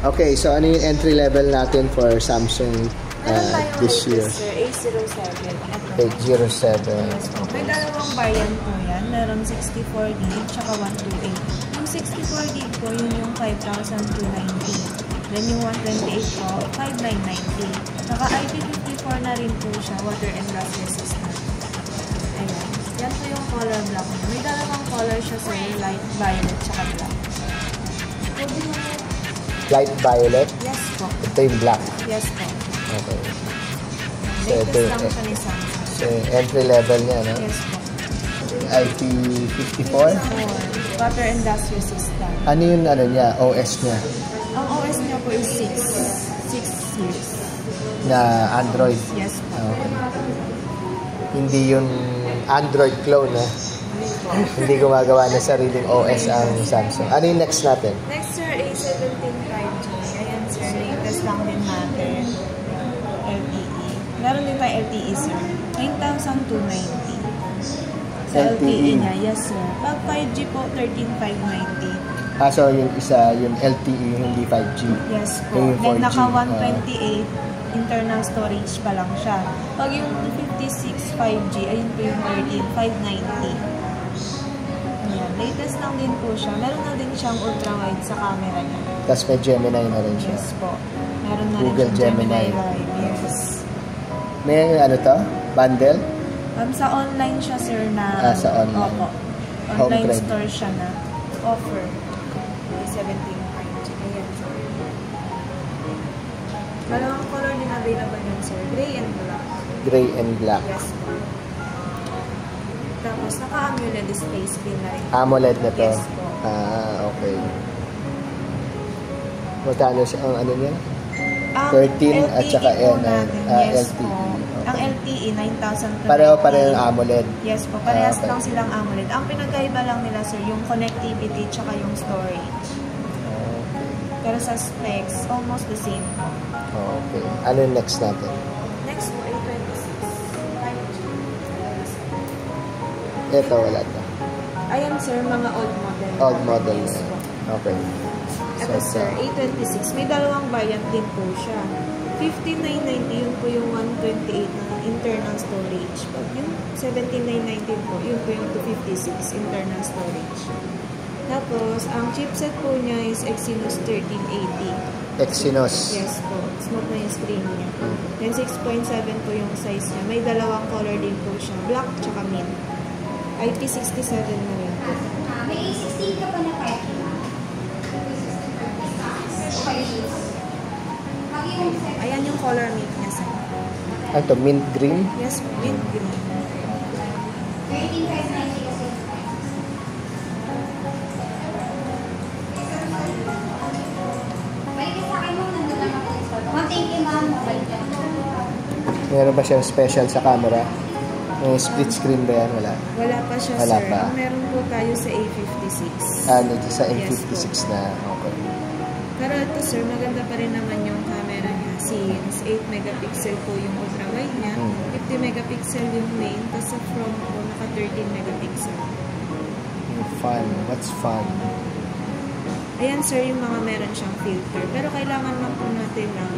Okay, so ano yung entry level natin for Samsung this year? A07. 807. May dalawang variant po yan. Meron 64 gig tsaka 128. Yung 64 gig po, yun yung 5,290. Then yung 128 po, 5,990. Saka IP54 na rin po siya, water and rust resistant. Ayan. Yan po yung color black niya. May dalawang color siya sa light violet tsaka black. Light violet? Yes po. Ito yung black? Yes po. Okay. So, latest lang siya ni Samsung. So, entry level niya, no? Yes po. IP54? Water and dust resistant. Ano yung ano niya, OS niya? Ang OS niya po is 6 years. Na Android? Yes po. Okay. Hindi yung Android clone, eh. Hindi gumagawa ng sariling OS ang Samsung. Ano yung next natin? Next, sir, A17 5G. Ayan, sir. Latest lang din natin. LTE. Meron din tayo LTE, sir. 9,290. Sa LTE niya, yes, sir. Pag 5G po, 13,590. So yung isa, yung LTE, hindi 5G. Yes po. Then, naka 128 internal storage pa lang siya. Pag yung 256 5G, ayun po yung 13,590. Ayan. Latest lang din po siya. Meron na din siyang ultra-wide sa camera niya. Tapos may Gemini na rin siya. Yes po. Meron na Google rin siyang Gemini Live. Yes. May ano to? Bundle? Sa online siya, sir, na... sa online. Opo. Online store siya na offer. 17 5G. Ayan, sir. Dalawang color din available yun, sir. Gray and black. Gray and black. Yes po. Tapos, naka-AMOLED display screen na rin. AMOLED na to? Yes po. Okay. Magkano siya ang ano niya? 13 LTE at saka yes LTE. po. Ang LTE, 9,000. Pareho yung AMOLED? Yes po. Parehas lang silang AMOLED. Ang pinagkaiba lang nila, sir, yung connectivity tsaka yung storage. Pero sa specs, almost the same po. Okay. Ano yung next natin? Next po, A26. 5G. Ito, wala to. Ayan, sir, mga old model. Old model yes, na. po. Okay. Ito, sir, A26. May dalawang variant din po siya. 15,990, yun po yung 128 na internal storage. Pag yung 17,919 po, yun po yung 256 internal storage. Tapos, ang chipset po niya is Exynos 1380. Exynos? Yes po. Smooth na yung screen niya. Then 6.7 po yung size niya. May dalawang color din po siya. Black tsaka mint. IP67 na rin po. May A16 ka pa na kaya? Ayan yung color mint niya sa. Ano to? Mint green? Yes po. Mint green. 13,590 kasi. Balik sa akin mo, nandun lang ako. Thank you, ma'am. Meron ba siyang special sa camera? May split screen ba yan? Wala. Wala pa siya, wala sir. Pa. Meron po tayo sa A56. Ito sa A56 yes, na. Okay. Pero ito, sir, maganda pa rin naman yung camera niya. Since 8 megapixel po yung ultra-wide niya. 50 megapixel yung main. Tapos sa front po, naka 13 megapixel. Fun. What's fun? Ayan, sir, yung mga meron siyang filter. Pero kailangan lang po natin ng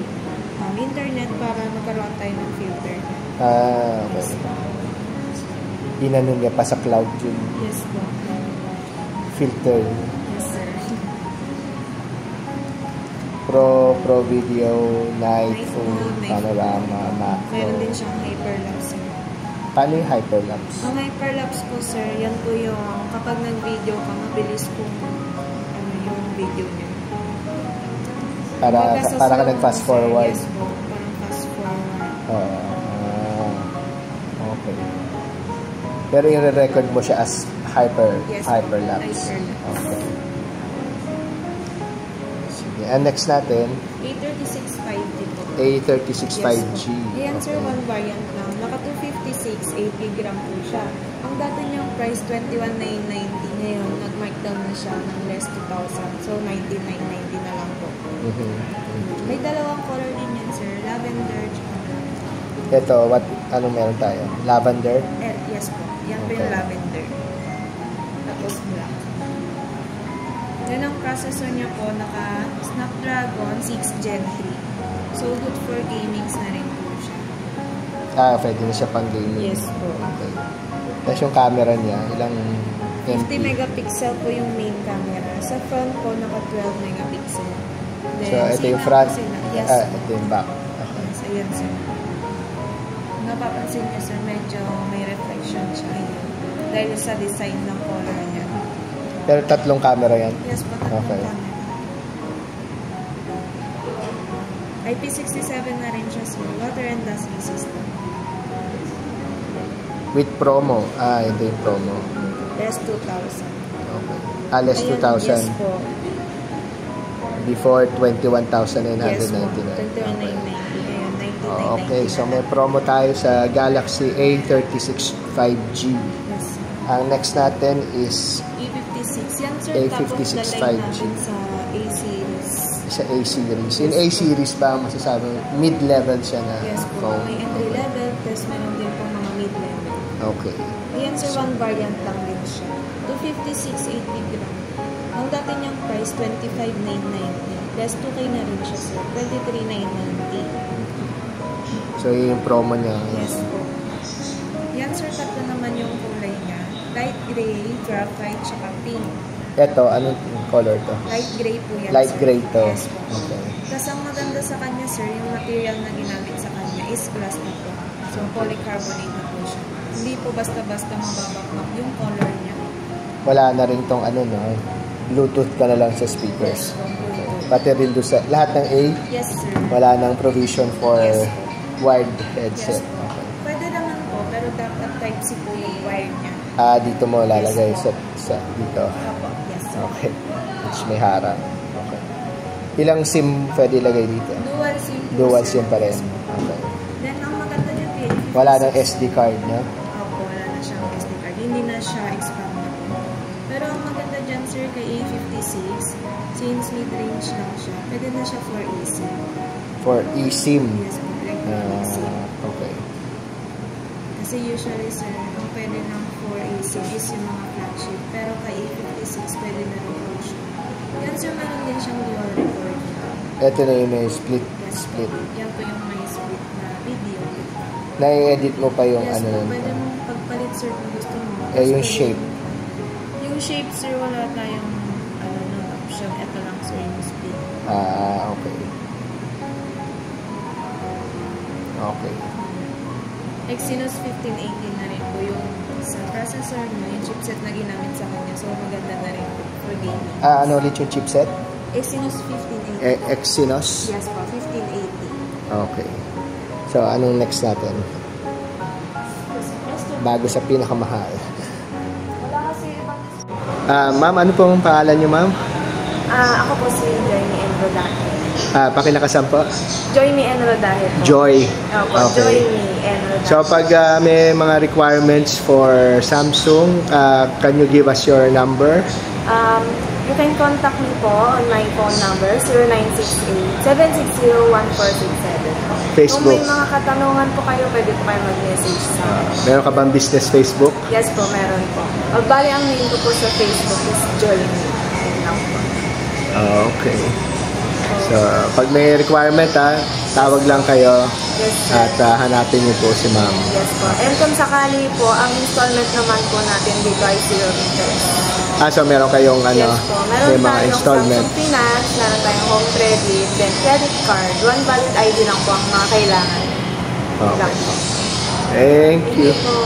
internet para magkaroon tayo ng filter. Okay. Inanon niya pa sa cloud yun. Yes po. Filter. Yes, sir. Pro video, night mode, panorama, macro. Meron din siyang hyperlapse. Paano yung hyperlapse? Ang hyperlapse po, sir, yan po yung kapag nag-video ka, mabilis kung yung video niya. Para ka nag-fast forward. Yes po, parang fast forward. Okay. Pero yung record mo siya as hyperlapse. Hyperlapse. Okay. Sige. And next natin, A36 5G po. A36 yes, 5G. Ayan, sir, one variant lang. Naka 256, 80 gram po siya. Ang dati niyang price, 21,990. Ngayon, nag-markdown na siya ng less 2,000. So, 19,990 na lang po. May dalawang color din yan, sir. Lavender. Ito, anong meron tayo? Lavender? Yes po. Yan po yung lavender. Tapos black. Then ang processor niya po, naka Snapdragon 6 Gen 3. So, good for gamings na rin po siya. Pwede na siya pang gaming. Yes po. Okay. Tapos yung camera niya, ilang 50 MP? megapixel po yung main camera. Sa front po, naka 12 megapixel. Then, So, ito yung same front. po sila. Yes. Ito yung back. Okay. Yes, ayan sir. Napapansin niyo sir, medyo may reflection siya. Ayan. Dahil sa design ng color niya. Pero tatlong camera yan? Yes po, tatlong Okay. camera. IP67 na rin siya sir. Water and dust resistant. With promo. Ito yung promo. Less 2,000. Okay. Less Ayan, 2,000. Yes po. Before 21,999. Yes po. 21,990. Ayan, 19,999. Okay, so may promo tayo sa Galaxy A36 5G. Yes sir. Ang next natin is A56. Yan sir, A56 tapos 5G. lalay natin sa A-series. sa A-series. In A-series ba masasabi, mid-level siya na Yes po. phone? May entry level, tapos meron din po mga mid-level. Okay. Ayan sir, one variant lang din siya. 256, 8 GB RAM. Ang dati niyang price, 25,990. Plus 2K na rin siya sir, 23,990. So, yun yung promo niya. Yes po. Yan sir, tatlo naman yung kulay niya. Light gray, graphite, tsaka pink. Ito, anong color to? Light gray po yan Light sir. gray to. Yes po. Okay. Tapos ang maganda sa kanya sir, yung material na ginamit sa kanya is glass na po. So polycarbonate na po siya. Hindi po basta-basta mababakmak yung color niya. Wala na rin tong ano, no? Bluetooth ka na lang sa speakers. Yes po. Okay. Pati rin doon sa lahat ng A, Yes sir. wala nang provision for Yes wired Yes headset. po. Okay. Pwede naman po, pero dapat Type-C po yung wire niya. Dito mo lalagay Yes, sa dito. Opo, yes sir. Okay. Which may harang. Okay. Ilang SIM pwede ilagay dito? Dual SIM po Dual sir. SIM pa rin. Yes po. Okay. Then ang maganda niya po, Wala nang SD card, no? Opo, wala na siyang SD card. Hindi na siya expandable. Pero ang maganda dyan, sir, kay A56, since mid-range lang siya, pwede na siya for eSIM. For eSIM. Yes, po, like eSIM. Okay. Kasi usually, sir, ang pwede lang for eSIM is yung mga flagship. Pero kay A56, pwede na rin po siya. Yan, sir, meron din siyang dual recording. Ito na yung may split. Yes, Split. yan po yung may split na video. Na-edit mo pa yung Yes, ano po, nun. pwede mong pagpalit, sir, kung gusto mo. Yung Tapos shape. Yung shape, sir, wala tayong no option. Ito lang, sir, yung split. Okay. Okay. Exynos 1518 na rin po yung sa processor niya, yung chipset na ginamit sa kanya. So, maganda na rin po for gaming. Ano ulit yung chipset? Exynos 1580. Exynos? Yes po, 1580. Okay. So, anong next natin? Bago sa pinakamahal. Wala kasi ibang... Ma'am, ano pong pangalan niyo, ma'am? Ako po si Joyme N. Rodaje. Pakilakasan po. Joyme N. Rodaje po. Joy. Opo, Okay. Joyme N. Rodaje. So, pag may mga requirements for Samsung, can you give us your number? You can contact me po on my phone number, 0968-760-1467. Facebook. Kung may mga katanungan po kayo, pwede po kayo mag-message sa Meron ka bang business Facebook? Yes po, meron po. Bali, ang name ko po sa Facebook is Joyme. Ayun lang po. Okay. So, pag may requirement, tawag lang kayo Yes, sir. at hanapin niyo po si ma'am. Yes po. And kung sakali po, ang installment naman po natin dito ay 0 interest. So meron kayong Yes po. may Meron mga tayong installment. Samsung Finance, meron tayong home credit, then credit card. One valid ID lang po ang mga kailangan. Okay. Lang po. Thank you. Hindi po.